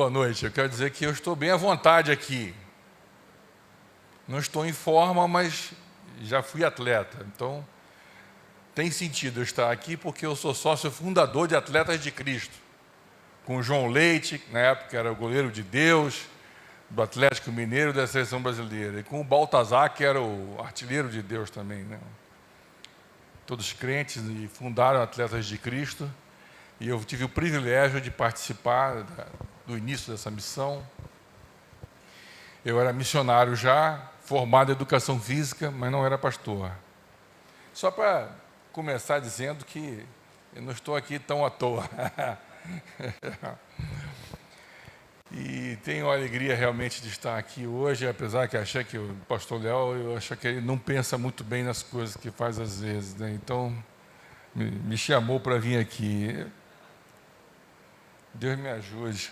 boa noite. Eu quero dizer que eu estou bem à vontade aqui. Não estou em forma, mas já fui atleta. Então, tem sentido eu estar aqui porque eu sou sócio fundador de Atletas de Cristo. Com o João Leite, que na época era o goleiro de Deus, do Atlético Mineiro e da Seleção Brasileira. E com o Baltazar, que era o artilheiro de Deus também, né? Todos crentes e fundaram Atletas de Cristo. E eu tive o privilégio de participar do início dessa missão. Eu era missionário já, formado em educação física, mas não era pastor. Só para começar dizendo que eu não estou aqui tão à toa. E tenho a alegria realmente de estar aqui hoje, apesar que achei que o pastor Léo, eu acho que ele não pensa muito bem nas coisas que faz às vezes, né? Então, me chamou para vir aqui. Deus me ajude.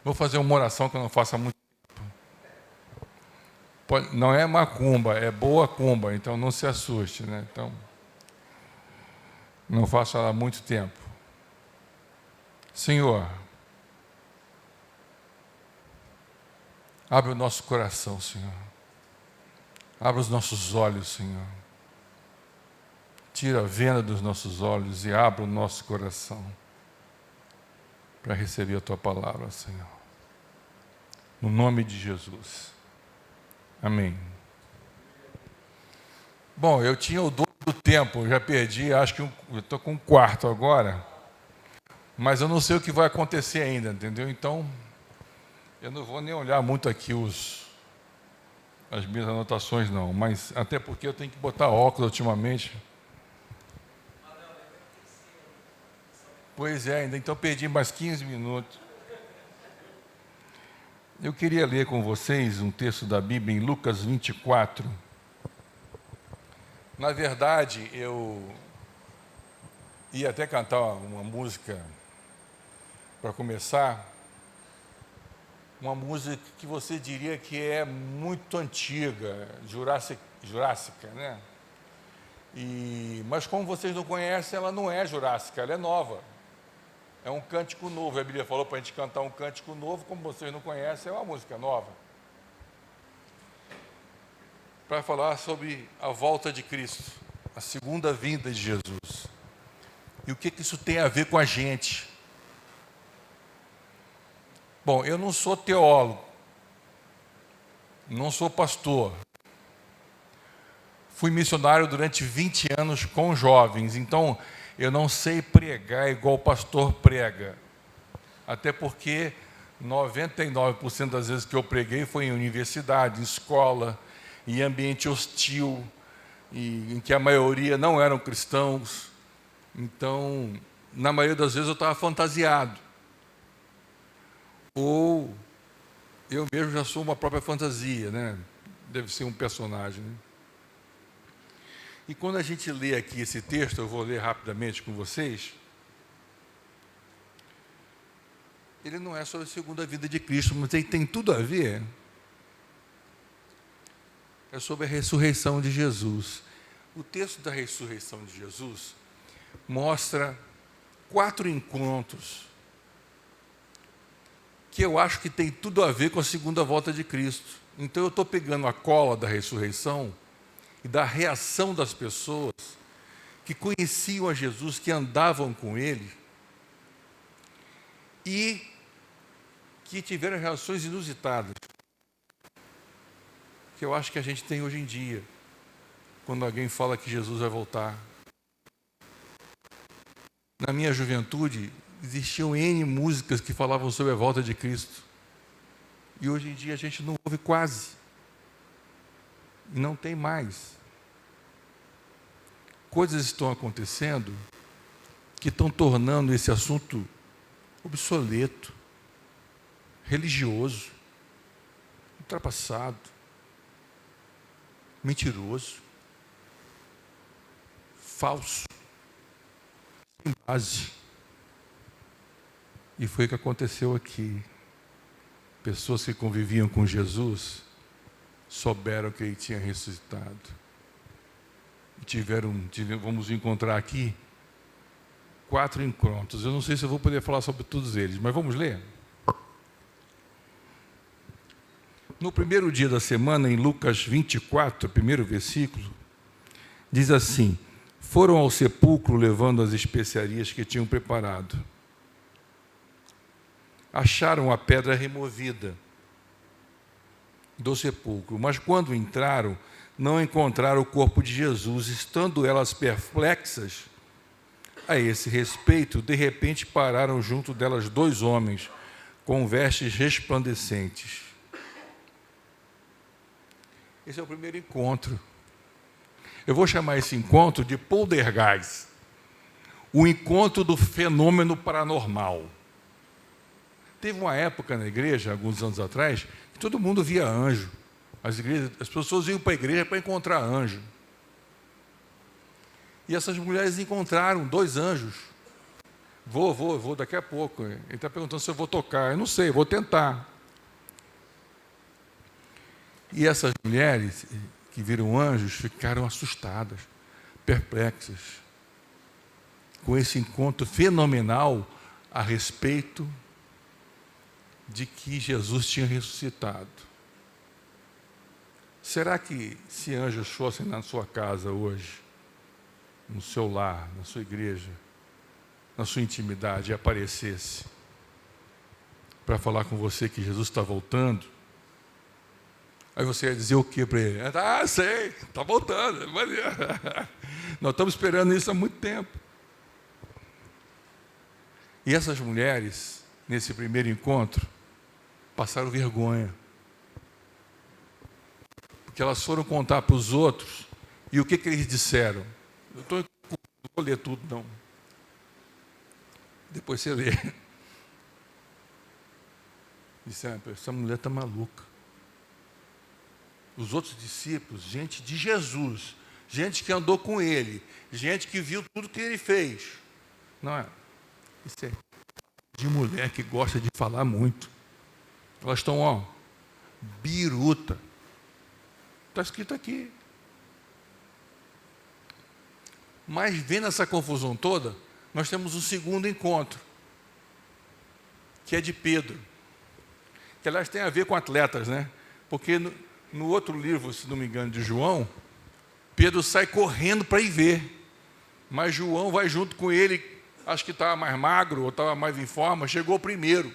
Vou fazer uma oração que eu não faço há muito tempo. Não é macumba, é boa cumba, então não se assuste, né? Então, não faço ela há muito tempo. Senhor, abre o nosso coração, Senhor. Abre os nossos olhos, Senhor. Tira a venda dos nossos olhos e abre o nosso coração para receber a Tua palavra, Senhor. No nome de Jesus. Amém. Bom, eu tinha o dobro do tempo, eu já perdi, acho que eu estou com um quarto agora, mas eu não sei o que vai acontecer ainda, entendeu? Então, eu não vou nem olhar muito aqui as minhas anotações, não, mas até porque eu tenho que botar óculos ultimamente. Pois é, ainda então perdi mais 15 minutos. Eu queria ler com vocês um texto da Bíblia em Lucas 24. Na verdade, eu ia até cantar uma música para começar, uma música que você diria que é muito antiga, jurássica, né? Mas como vocês não conhecem, ela não é jurássica, ela é nova. É um cântico novo. A Bíblia falou para a gente cantar um cântico novo, como vocês não conhecem, é uma música nova. Para falar sobre a volta de Cristo, a segunda vinda de Jesus. E o que isso tem a ver com a gente? Bom, eu não sou teólogo, não sou pastor. Fui missionário durante 20 anos com jovens, então eu não sei pregar igual o pastor prega. Até porque 99% das vezes que eu preguei foi em universidade, em escola, em ambiente hostil, em que a maioria não eram cristãos. Então, na maioria das vezes eu estava fantasiado. Ou eu mesmo já sou uma própria fantasia, né? Deve ser um personagem, né? E quando a gente lê aqui esse texto, eu vou ler rapidamente com vocês, ele não é sobre a segunda vinda de Cristo, mas ele tem tudo a ver. É sobre a ressurreição de Jesus. O texto da ressurreição de Jesus mostra 4 encontros que eu acho que tem tudo a ver com a segunda volta de Cristo. Então eu estou pegando a cola da ressurreição e da reação das pessoas que conheciam a Jesus, que andavam com Ele e que tiveram reações inusitadas, que eu acho que a gente tem hoje em dia, quando alguém fala que Jesus vai voltar. Na minha juventude, existiam N músicas que falavam sobre a volta de Cristo, e hoje em dia a gente não ouve quase, e não tem mais. Coisas estão acontecendo que estão tornando esse assunto obsoleto, religioso, ultrapassado, mentiroso, falso, sem base. E foi o que aconteceu aqui. Pessoas que conviviam com Jesus souberam que Ele tinha ressuscitado. E vamos encontrar aqui 4 encontros. Eu não sei se eu vou poder falar sobre todos eles, mas vamos ler? No primeiro dia da semana, em Lucas 24, primeiro versículo, diz assim: foram ao sepulcro levando as especiarias que tinham preparado. Acharam a pedra removida do sepulcro, mas quando entraram, não encontraram o corpo de Jesus. Estando elas perplexas a esse respeito, de repente pararam junto delas 2 homens com vestes resplandecentes. Esse é o primeiro encontro. Eu vou chamar esse encontro de poltergeist, o encontro do fenômeno paranormal. Teve uma época na igreja, alguns anos atrás, que todo mundo via anjo. As pessoas iam para a igreja para encontrar anjo. E essas mulheres encontraram 2 anjos. Vou daqui a pouco. Ele está perguntando se eu vou tocar. Eu não sei, vou tentar. E essas mulheres que viram anjos ficaram assustadas, perplexas, com esse encontro fenomenal a respeito de que Jesus tinha ressuscitado. Será que se anjos fossem na sua casa hoje, no seu lar, na sua igreja, na sua intimidade, e aparecesse para falar com você que Jesus está voltando, aí você ia dizer o que para ele? Ah, sei, está voltando. Nós estamos esperando isso há muito tempo. E essas mulheres, nesse primeiro encontro, passaram vergonha. Porque elas foram contar para os outros, e o que eles disseram? Não vou ler tudo, não. Depois você lê. Disseram: essa mulher está maluca. Os outros discípulos, gente de Jesus, gente que andou com ele, gente que viu tudo que ele fez. Não é? Isso é de mulher que gosta de falar muito. Elas estão, biruta. Está escrito aqui. Mas vendo essa confusão toda, nós temos um segundo encontro, que é de Pedro. Que, aliás, tem a ver com atletas, né? Porque no outro livro, se não me engano, de João, Pedro sai correndo para ir ver. Mas João vai junto com ele, acho que estava mais magro ou estava mais em forma, chegou primeiro.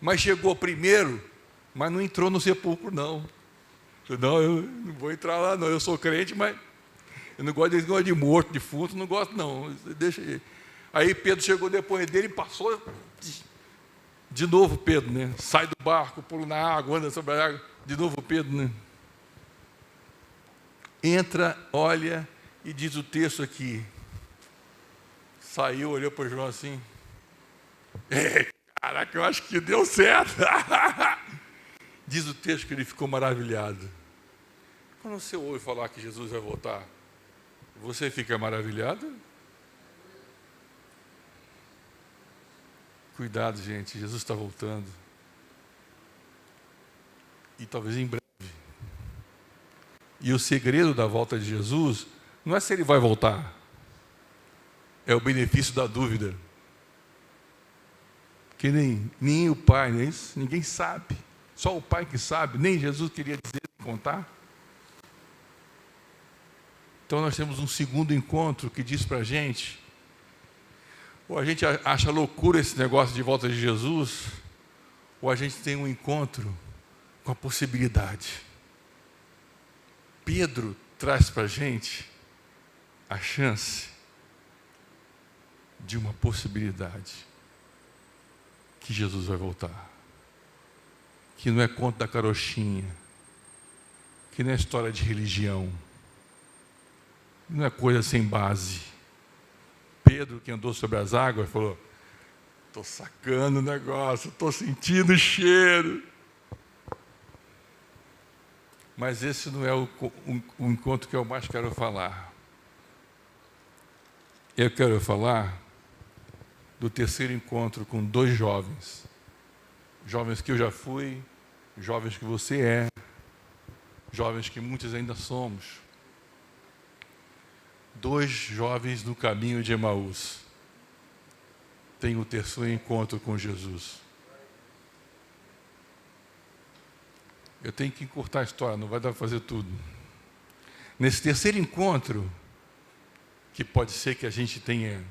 Mas chegou primeiro, mas não entrou no sepulcro, não. Não, eu não vou entrar lá, não. Eu sou crente, mas eu não gosto de morto, de defunto, não gosto, não. Deixa aí. Aí Pedro chegou depois dele e passou. De novo Pedro, né? Sai do barco, pula na água, anda sobre a água. De novo Pedro, né? Entra, olha, e diz o texto aqui. Saiu, olhou para João assim. Caraca, eu acho que deu certo. Diz o texto que ele ficou maravilhado. Quando você ouve falar que Jesus vai voltar, você fica maravilhado? Cuidado, gente, Jesus está voltando. E talvez em breve. E o segredo da volta de Jesus não é se ele vai voltar, é o benefício da dúvida. Que nem o Pai, não é isso? Ninguém sabe. Só o Pai que sabe, nem Jesus queria dizer, contar. Então nós temos um segundo encontro que diz para a gente, ou a gente acha loucura esse negócio de volta de Jesus, ou a gente tem um encontro com a possibilidade. Pedro traz para a gente a chance de uma possibilidade que Jesus vai voltar. Que não é conto da carochinha, que não é história de religião, não é coisa sem base. Pedro, que andou sobre as águas, falou: estou sacando o negócio, estou sentindo o cheiro. Mas esse não é o encontro que eu mais quero falar. Eu quero falar do terceiro encontro com 2 jovens. Jovens que eu já fui, jovens que você é, jovens que muitos ainda somos. Dois jovens no caminho de Emaús têm o terceiro encontro com Jesus. Eu tenho que encurtar a história, não vai dar para fazer tudo. Nesse terceiro encontro, que pode ser que a gente tenha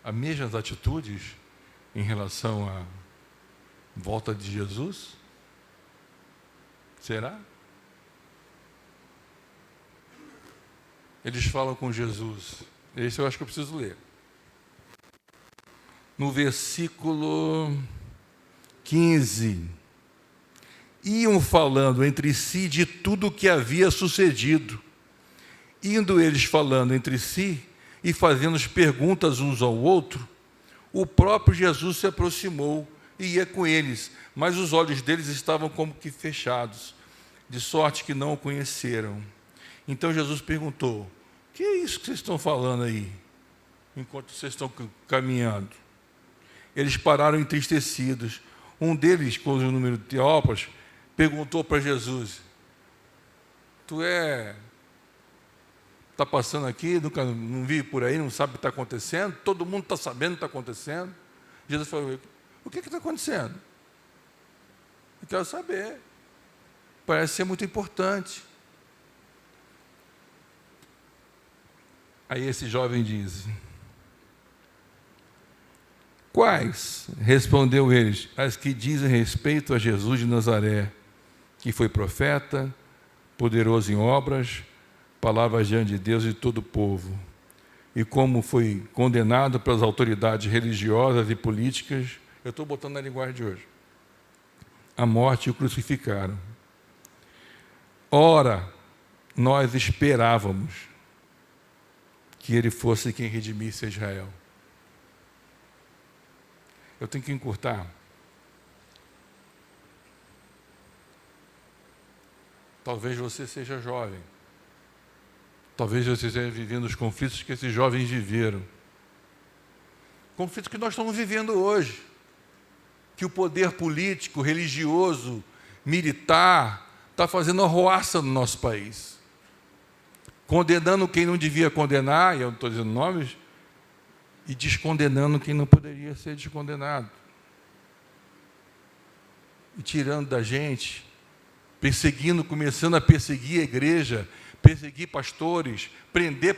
as mesmas atitudes em relação à volta de Jesus? Será? Eles falam com Jesus. Esse eu acho que eu preciso ler. No versículo 15. Iam falando entre si de tudo o que havia sucedido. Indo eles falando entre si e fazendo perguntas uns ao outro, o próprio Jesus se aproximou e ia com eles, mas os olhos deles estavam como que fechados, de sorte que não o conheceram. Então Jesus perguntou: o que é isso que vocês estão falando aí, enquanto vocês estão caminhando? Eles pararam entristecidos. Um deles, com o número de Teópalas, perguntou para Jesus: está passando aqui, nunca não vi por aí, não sabe o que está acontecendo? Todo mundo está sabendo o que está acontecendo. Jesus falou: o que está acontecendo? Eu quero saber. Parece ser muito importante. Aí esse jovem diz: quais? Respondeu eles: as que dizem respeito a Jesus de Nazaré, que foi profeta, poderoso em obras, palavras diante de Deus e de todo o povo, e como foi condenado pelas autoridades religiosas e políticas, eu estou botando na linguagem de hoje, à morte e o crucificaram. Ora, nós esperávamos que ele fosse quem redimisse a Israel. Eu tenho que encurtar. Talvez você seja jovem. Talvez você esteja vivendo os conflitos que esses jovens viveram. Conflitos que nós estamos vivendo hoje. Que o poder político, religioso, militar, está fazendo arruaça no nosso país. Condenando quem não devia condenar, e eu não estou dizendo nomes, e descondenando quem não poderia ser descondenado. E tirando da gente, perseguindo, começando a perseguir a igreja, perseguir pastores, prender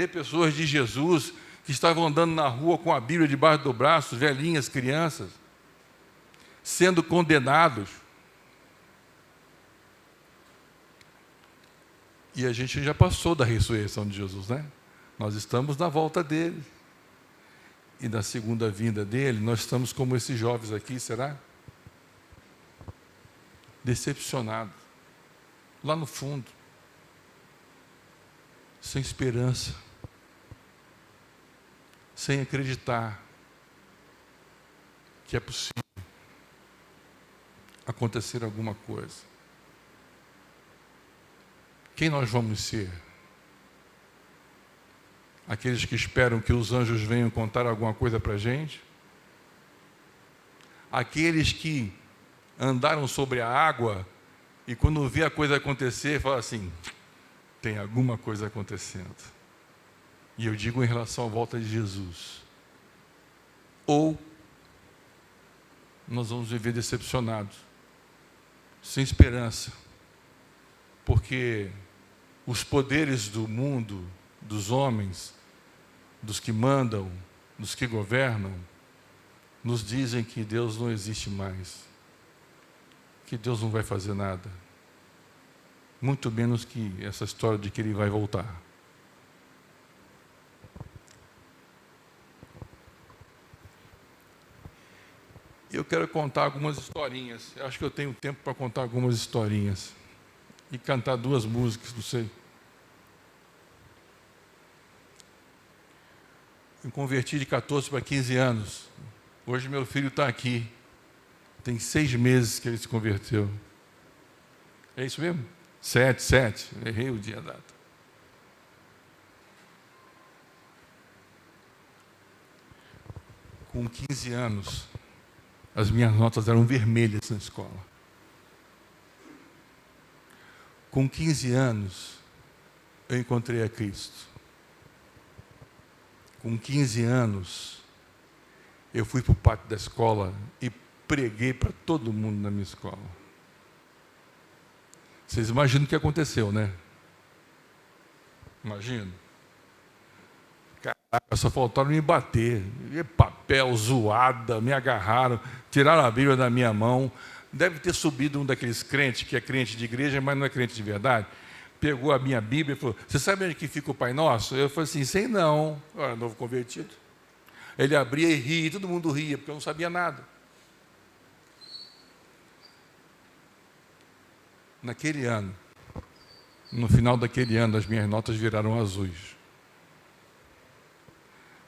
pessoas de Jesus, que estavam andando na rua com a Bíblia debaixo do braço, velhinhas, crianças, sendo condenados. E a gente já passou da ressurreição de Jesus, né? Nós estamos na volta dele. E na segunda vinda dele, nós estamos como esses jovens aqui, será? Decepcionados. Lá no fundo. Sem esperança. Sem acreditar que é possível acontecer alguma coisa. Quem nós vamos ser? Aqueles que esperam que os anjos venham contar alguma coisa para a gente? Aqueles que andaram sobre a água e quando vê a coisa acontecer, fala assim: tem alguma coisa acontecendo. E eu digo em relação à volta de Jesus. Ou nós vamos viver decepcionados, sem esperança, porque os poderes do mundo, dos homens, dos que mandam, dos que governam, nos dizem que Deus não existe mais, que Deus não vai fazer nada, muito menos que essa história de que Ele vai voltar. Eu quero contar algumas historinhas. Eu acho que eu tenho tempo para contar algumas historinhas e cantar duas músicas, não sei. Eu converti de 14 para 15 anos. Hoje meu filho está aqui. Tem 6 meses que ele se converteu. É isso mesmo? 7. Errei o dia, a data. Com 15 anos, as minhas notas eram vermelhas na escola. Com 15 anos, eu encontrei a Cristo. Com 15 anos, eu fui para o pátio da escola e preguei para todo mundo na minha escola. Vocês imaginam o que aconteceu, né? Imagino. Caraca, só faltaram me bater. E papel, zoada, me agarraram, tiraram a Bíblia da minha mão. Deve ter subido um daqueles crentes, que é crente de igreja, mas não é crente de verdade. Pegou a minha Bíblia e falou: você sabe onde que fica o Pai Nosso? Eu falei assim: sei não. Eu era novo convertido. Ele abria e ria, e todo mundo ria, porque eu não sabia nada. Naquele ano, no final daquele ano, as minhas notas viraram azuis.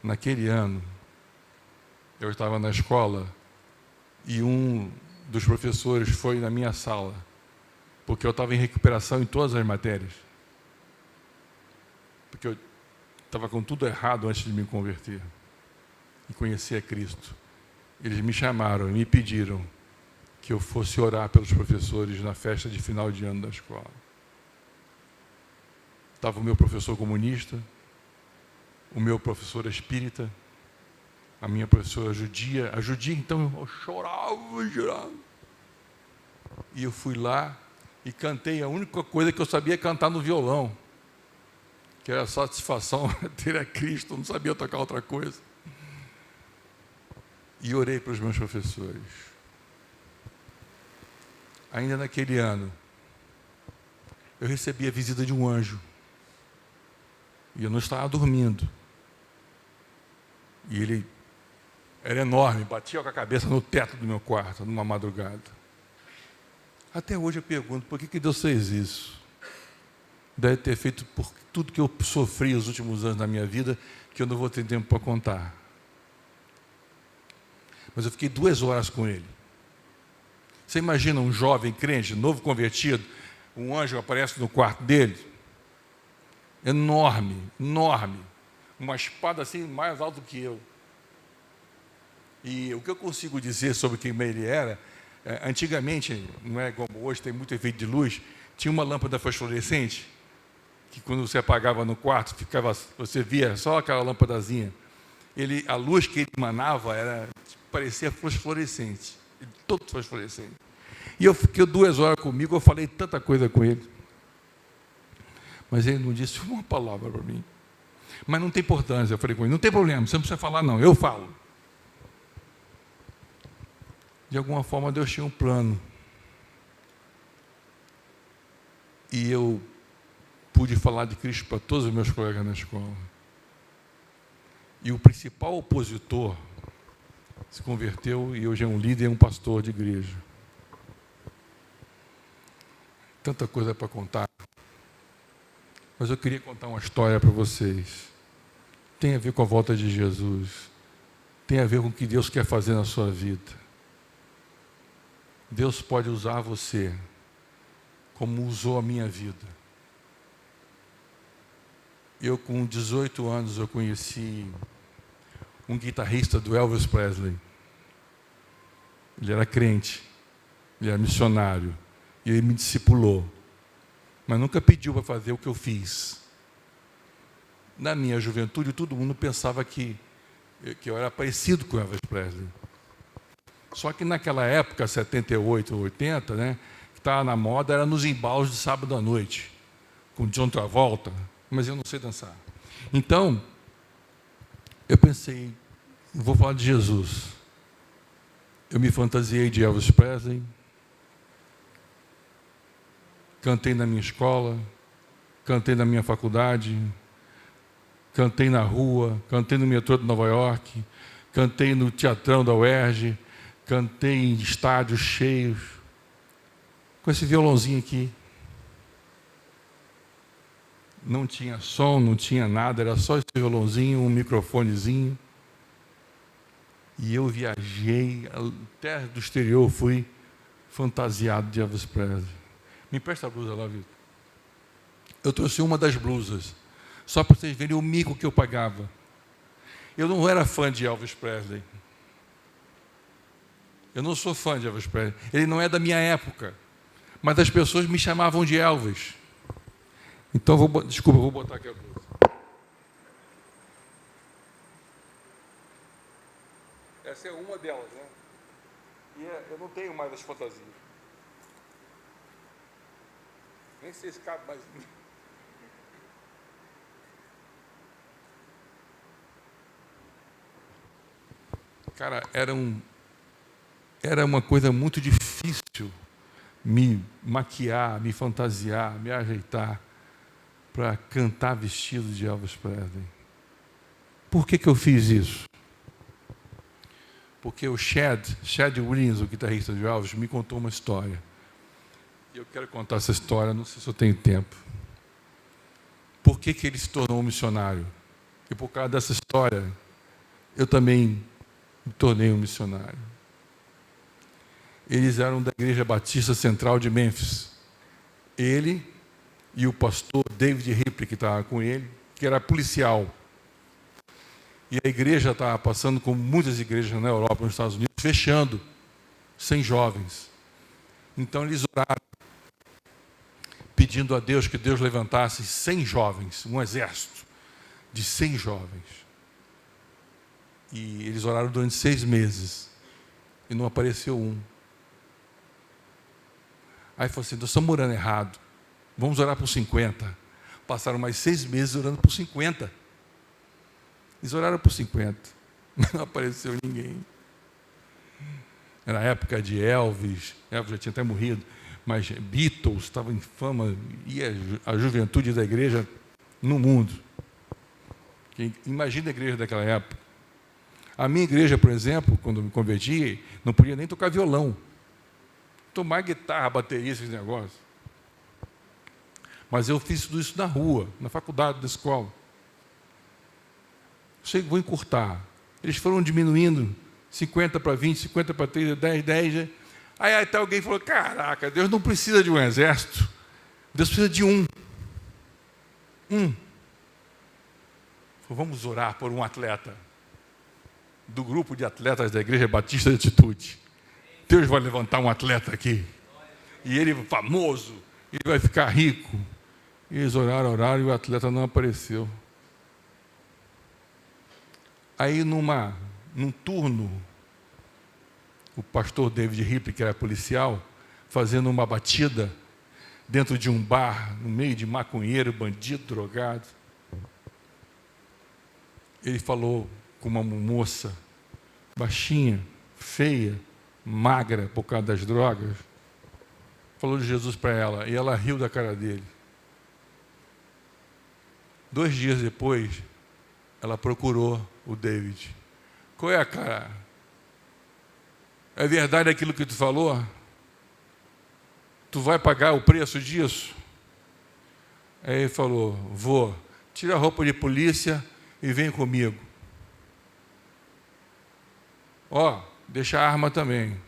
Naquele ano, eu estava na escola e um dos professores foi na minha sala, porque eu estava em recuperação em todas as matérias. Porque eu estava com tudo errado antes de me converter e conhecer a Cristo. Eles me chamaram e me pediram que eu fosse orar pelos professores na festa de final de ano da escola. Estava o meu professor comunista, o meu professor espírita, a minha professora judia. A judia, então, eu chorava. E eu fui lá e cantei a única coisa que eu sabia cantar no violão, que era a satisfação ter a Cristo, eu não sabia tocar outra coisa. E orei para os meus professores. Ainda naquele ano, eu recebi a visita de um anjo. E eu não estava dormindo. E ele era enorme, batia com a cabeça no teto do meu quarto, numa madrugada. Até hoje eu pergunto, por que Deus fez isso? Deve ter feito por tudo que eu sofri os últimos anos da minha vida, que eu não vou ter tempo para contar. Mas eu fiquei 2 horas com ele. Você imagina um jovem crente, novo convertido, um anjo aparece no quarto dele, enorme, enorme, uma espada assim mais alta do que eu. E o que eu consigo dizer sobre quem ele era, antigamente, não é como hoje, tem muito efeito de luz, tinha uma lâmpada fosforescente, que quando você apagava no quarto, você via só aquela lâmpadazinha. A luz que ele emanava parecia fosforescente, todo fosforescente. E eu fiquei 2 horas comigo, eu falei tanta coisa com ele. Mas ele não disse uma palavra para mim. Mas não tem importância, eu falei com ele, não tem problema, você não precisa falar não, eu falo. De alguma forma Deus tinha um plano. E eu pude falar de Cristo para todos os meus colegas na escola. E o principal opositor se converteu e hoje é um líder e um pastor de igreja. Tanta coisa para contar. Mas eu queria contar uma história para vocês. Tem a ver com a volta de Jesus. Tem a ver com o que Deus quer fazer na sua vida. Deus pode usar você como usou a minha vida. Eu, com 18 anos, eu conheci um guitarrista do Elvis Presley. Ele era crente, ele era missionário, e ele me discipulou. Mas nunca pediu para fazer o que eu fiz. Na minha juventude, todo mundo pensava que eu era parecido com Elvis Presley. Só que naquela época, 78, 80, né, que estava na moda, era nos embalos de sábado à noite, com John Travolta, mas eu não sei dançar. Então, eu pensei, vou falar de Jesus. Eu me fantasiei de Elvis Presley, cantei na minha escola, cantei na minha faculdade, cantei na rua, cantei no metrô de Nova York, cantei no teatrão da UERJ, cantei em estádios cheios, com esse violãozinho aqui. Não tinha som, não tinha nada, era só esse violãozinho, um microfonezinho. E eu viajei, até do exterior, fui fantasiado de Elvis Presley. Me empresta a blusa lá, Vitor. Eu trouxe uma das blusas, só para vocês verem o mico que eu pagava. Eu não era fã de Elvis Presley. Eu não sou fã de Elvis Presley. Ele não é da minha época. Mas as pessoas me chamavam de Elvis. Então, desculpa, eu vou botar aqui a blusa. Essa é uma delas, né? E eu não tenho mais as fantasias. Nem sei se cabe mais. Cara, era uma coisa muito difícil me maquiar, me fantasiar, me ajeitar para cantar vestido de Elvis Presley. Por que eu fiz isso? Porque o Chad Williams, o guitarrista de Elvis, me contou uma história. E eu quero contar essa história, não sei se eu tenho tempo. Por que ele se tornou um missionário? E por causa dessa história, eu também me tornei um missionário. Eles eram da Igreja Batista Central de Memphis. Ele e o pastor David Ripley, que estava com ele, que era policial. E a igreja estava passando, como muitas igrejas na Europa, nos Estados Unidos, fechando, sem jovens. Então eles oraram, pedindo a Deus que Deus levantasse 100 jovens, um exército de 100 jovens. E eles oraram durante 6 meses. E não apareceu um. Aí falou assim, nós estamos orando errado. Vamos orar por 50. Passaram mais 6 meses orando por 50. Eles oraram por 50. Não apareceu ninguém. Era a época de Elvis. Elvis já tinha até morrido. Mas Beatles estava em fama. E a juventude da igreja no mundo. Imagina a igreja daquela época. A minha igreja, por exemplo, quando eu me converti, não podia nem tocar violão. Tomar guitarra, bateria, esses negócios. Mas eu fiz tudo isso na rua, na faculdade, na escola. Vou encurtar. Eles foram diminuindo, 50 para 20, 50 para 30, 10, 10. Aí até alguém falou, caraca, Deus não precisa de um exército. Deus precisa de um. Vamos orar por um atleta. Do grupo de atletas da Igreja Batista de Atitude. Deus vai levantar um atleta aqui. E ele famoso. Ele vai ficar rico. E eles oraram e o atleta não apareceu. Aí num turno, o pastor David Ripley, que era policial, fazendo uma batida dentro de um bar, no meio de maconheiro, bandido, drogado. Ele falou com uma moça baixinha, feia, magra por causa das drogas. Falou de Jesus para ela e ela riu da cara dele. 2 dias depois, ela procurou o David. Qual é, cara? É verdade aquilo que tu falou? Tu vai pagar o preço disso? Aí ele falou, vou. Tira a roupa de polícia e vem comigo. Deixa a arma também.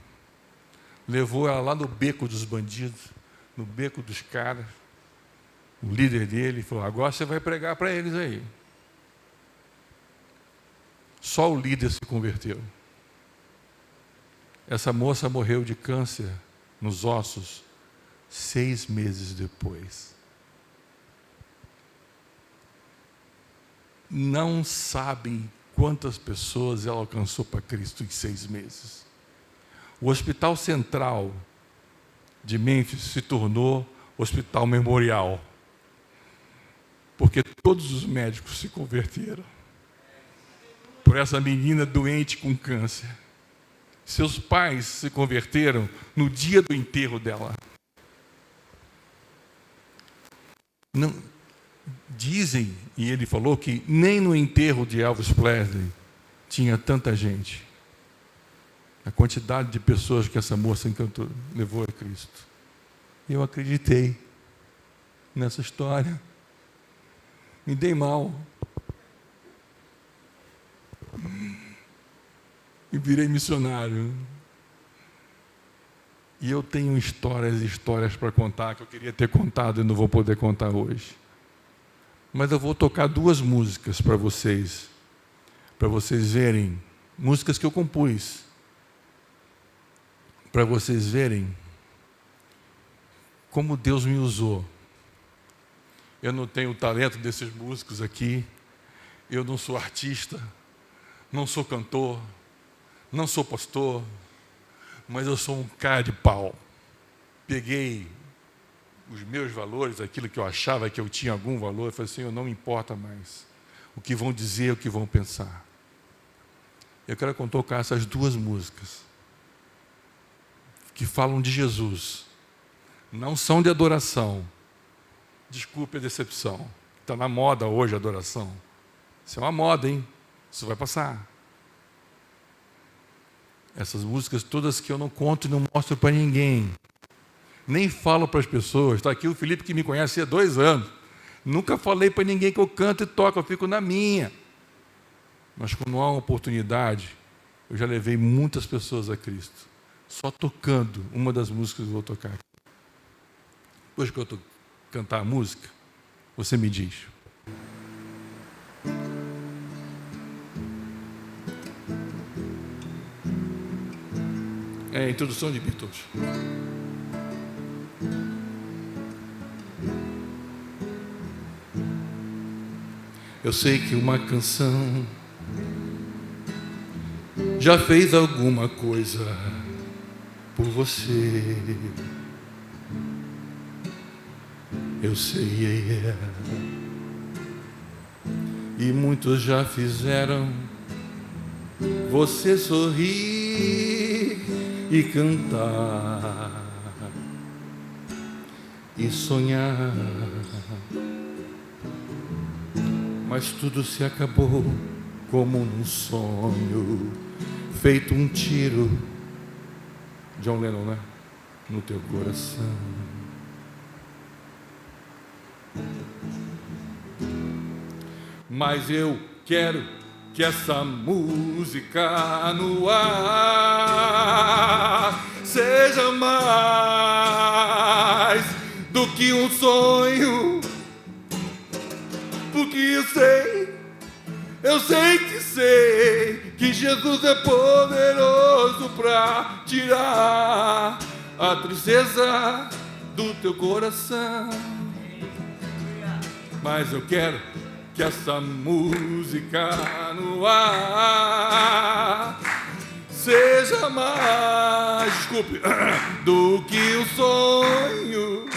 Levou ela lá no beco dos bandidos, no beco dos caras. O líder dele falou, agora você vai pregar para eles aí. Só o líder se converteu. Essa moça morreu de câncer nos ossos 6 meses depois. Não sabem quantas pessoas ela alcançou para Cristo em 6 meses. O Hospital Central de Memphis se tornou Hospital Memorial, porque todos os médicos se converteram por essa menina doente com câncer. Seus pais se converteram no dia do enterro dela. Não, dizem, e ele falou que nem no enterro de Elvis Presley tinha tanta gente. A quantidade de pessoas que essa moça encantou, levou a Cristo. Eu acreditei nessa história. Me dei mal. E virei missionário. E eu tenho histórias e histórias para contar que eu queria ter contado e não vou poder contar hoje. Mas eu vou tocar 2 músicas para vocês verem, músicas que eu compus, para vocês verem como Deus me usou, Eu não tenho o talento desses músicos aqui. Eu não sou artista, não sou cantor, não sou pastor, mas eu sou um cara de pau. Peguei os meus valores, aquilo que eu achava que eu tinha algum valor, eu falei assim, não me importa mais o que vão dizer, o que vão pensar. Eu quero tocar essas duas músicas que falam de Jesus. Não são de adoração. Desculpe a decepção. Está na moda hoje a adoração. Isso é uma moda, hein? Isso vai passar. Essas músicas todas que eu não conto e não mostro para ninguém. Nem falo para as pessoas. Está aqui o Felipe que me conhece há 2 anos. Nunca falei para ninguém que eu canto e toco, eu fico na minha. Mas quando há uma oportunidade, eu já levei muitas pessoas a Cristo. Só tocando uma das músicas que eu vou tocar. Depois que eu cantar a música, você me diz. É a introdução de Beatles. Eu sei que uma canção já fez alguma coisa por você. Eu sei, e muitos já fizeram você sorrir e cantar e sonhar. Mas tudo se acabou como num sonho, feito um tiro, John Lennon, né? No teu coração. Mas eu quero que essa música no ar seja mais do que um sonho. Porque eu sei que Jesus é poderoso para tirar a tristeza do teu coração. Mas eu quero que essa música no ar seja mais, desculpe, do que um sonho.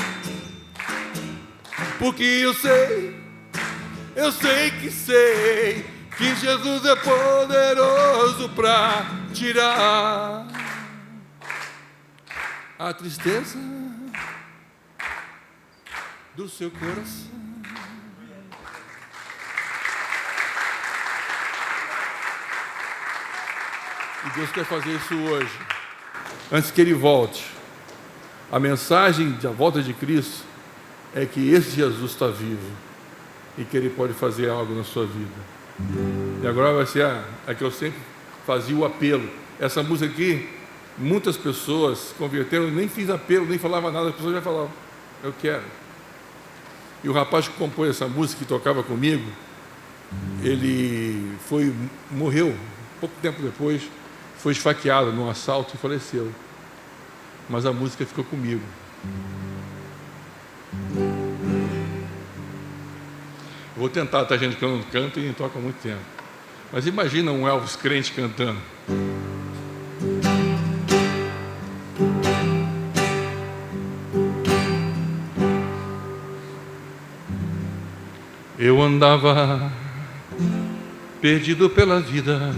Porque eu sei que Jesus é poderoso para tirar a tristeza do seu coração. E Deus quer fazer isso hoje, antes que Ele volte. A mensagem da volta de Cristo é que esse Jesus está vivo e que Ele pode fazer algo na sua vida. E agora vai ser a que eu sempre fazia o apelo. Essa música aqui, muitas pessoas se converteram, nem fiz apelo, nem falava nada, as pessoas já falavam, eu quero. E o rapaz que compôs essa música, que tocava comigo, ele morreu, pouco tempo depois, foi esfaqueado num assalto e faleceu. Mas a música ficou comigo. Vou tentar, tá, gente, que eu não canto e não toco há muito tempo. Mas imagina um Elvis crente cantando. Eu andava perdido pela vida,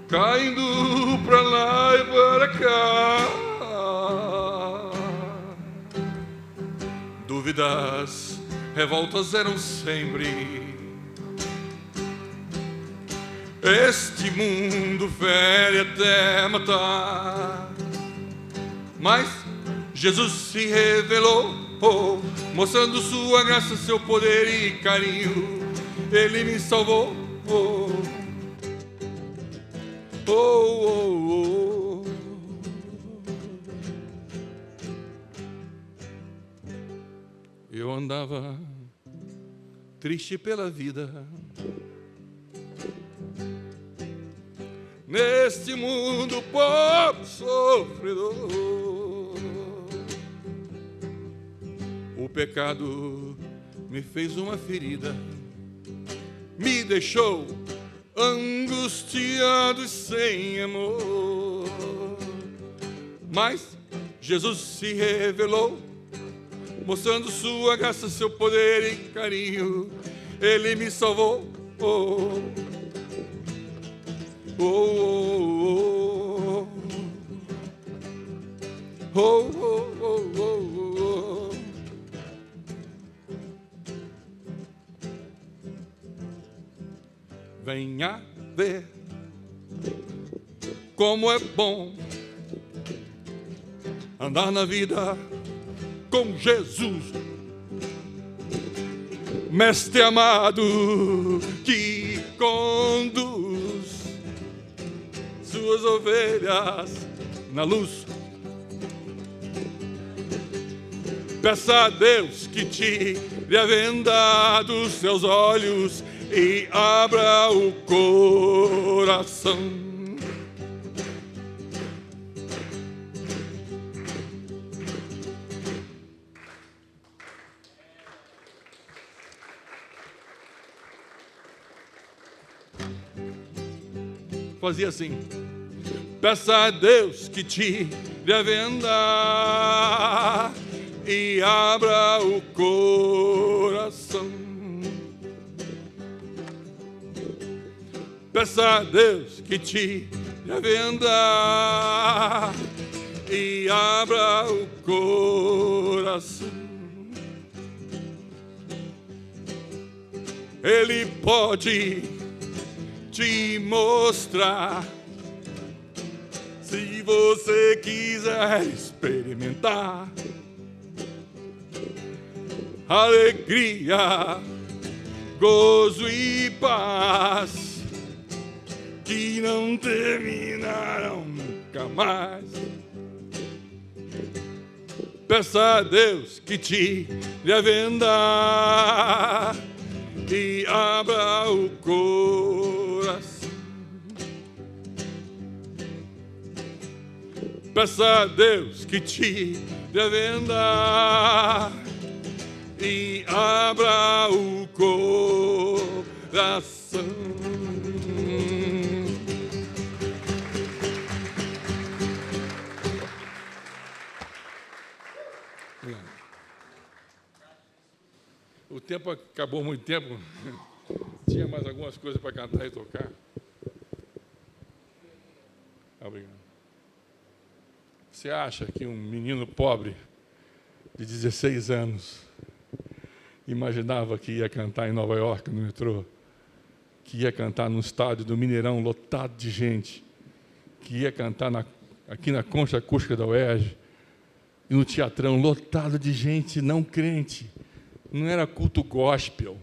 caindo pra lá e para cá. Dúvidas, revoltas eram sempre. Este mundo fere até matar. Mas Jesus se revelou, mostrando sua graça, seu poder e carinho. Ele me salvou. Eu andava triste pela vida, neste mundo pobre sofredor. O pecado me fez uma ferida, me deixou angustiado e sem amor. Mas Jesus se revelou, mostrando sua graça, seu poder e carinho. Ele me salvou. Oh, oh, oh, oh, oh, oh, oh, oh, oh. Venha ver como é bom andar na vida com Jesus, mestre amado que conduz suas ovelhas na luz. Peça a Deus que tire a venda dos seus olhos e abra o coração. Fazia assim: peça a Deus que tire a venda e abra o coração. Peça a Deus que tire a venda e abra o coração. Ele pode te mostrar, se você quiser experimentar alegria, gozo e paz que não terminarão nunca mais. Peça a Deus que tire a venda e abra o coração. Peça a Deus que tire a venda e abra o coração. O tempo acabou há muito tempo. Tinha mais algumas coisas para cantar e tocar. Obrigado. Você acha que um menino pobre de 16 anos imaginava que ia cantar em Nova York, no metrô, que ia cantar no estádio do Mineirão lotado de gente, que ia cantar aqui na Concha Acústica da UERJ, e no Teatrão lotado de gente não crente? Não era culto gospel.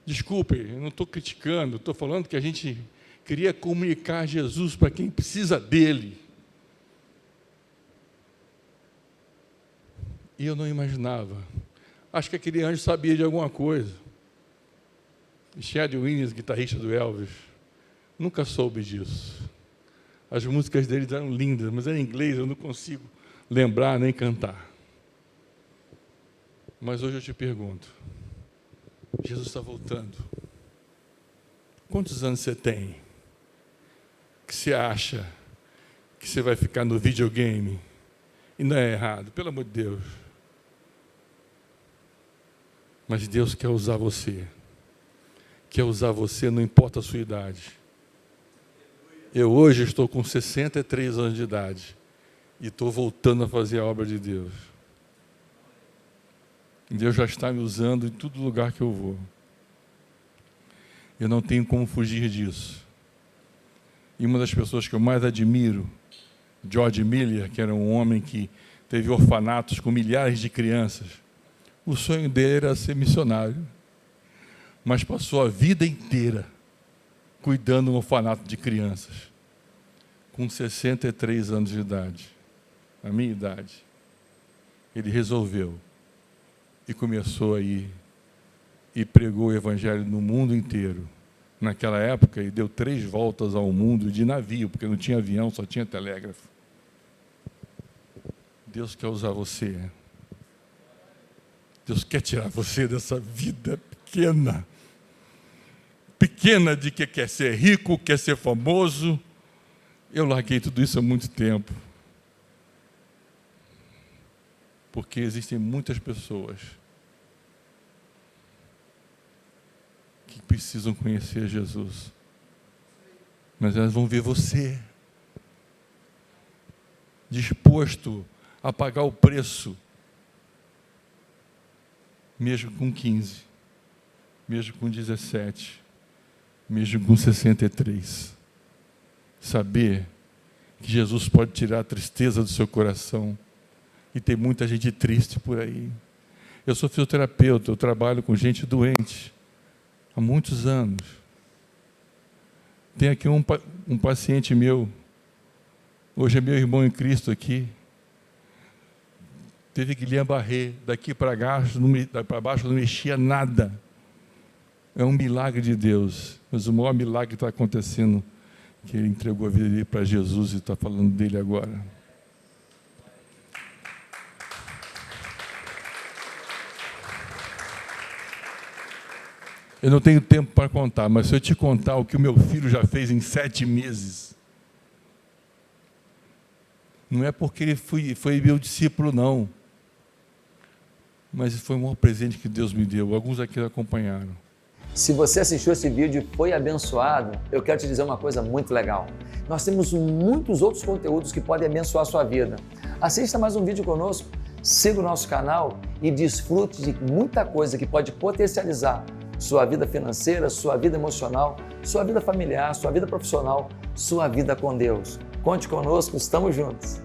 Desculpe, eu não estou criticando, estou falando que a gente queria comunicar Jesus para quem precisa dele. E eu não imaginava. Acho que aquele anjo sabia de alguma coisa. Chad Williams, guitarrista do Elvis, nunca soube disso. As músicas dele eram lindas, mas era em inglês, eu não consigo lembrar nem cantar. Mas hoje eu te pergunto, Jesus está voltando. Quantos anos você tem? Que você acha que você vai ficar no videogame? E não é errado, pelo amor de Deus. Mas Deus quer usar você. Quer usar você, não importa a sua idade. Eu hoje estou com 63 anos de idade e estou voltando a fazer a obra de Deus. Deus já está me usando em todo lugar que eu vou. Eu não tenho como fugir disso. E uma das pessoas que eu mais admiro, George Miller, que era um homem que teve orfanatos com milhares de crianças. O sonho dele era ser missionário, mas passou a vida inteira cuidando de um orfanato de crianças, com 63 anos de idade, a minha idade. Ele resolveu e começou a ir e pregou o evangelho no mundo inteiro. Naquela época, ele deu 3 voltas ao mundo de navio, porque não tinha avião, só tinha telégrafo. Deus quer usar você. Deus quer tirar você dessa vida pequena de que quer ser rico, quer ser famoso. Eu larguei tudo isso há muito tempo. Porque existem muitas pessoas que precisam conhecer Jesus. Mas elas vão ver você disposto a pagar o preço, mesmo com 15, mesmo com 17, mesmo com 63. Saber que Jesus pode tirar a tristeza do seu coração. E tem muita gente triste por aí. Eu sou fisioterapeuta, eu trabalho com gente doente há muitos anos. Tem aqui um paciente meu, hoje é meu irmão em Cristo aqui, teve Guilherme Barré, daqui para baixo não mexia nada. É um milagre de Deus, mas o maior milagre está acontecendo, que ele entregou a vida dele para Jesus e está falando dele agora. Eu não tenho tempo para contar, mas se eu te contar o que o meu filho já fez em 7 meses, não é porque ele foi meu discípulo, não. Mas foi o maior presente que Deus me deu. Alguns aqui acompanharam. Se você assistiu esse vídeo e foi abençoado, eu quero te dizer uma coisa muito legal. Nós temos muitos outros conteúdos que podem abençoar a sua vida. Assista mais um vídeo conosco, siga o nosso canal e desfrute de muita coisa que pode potencializar sua vida financeira, sua vida emocional, sua vida familiar, sua vida profissional, sua vida com Deus. Conte conosco, estamos juntos.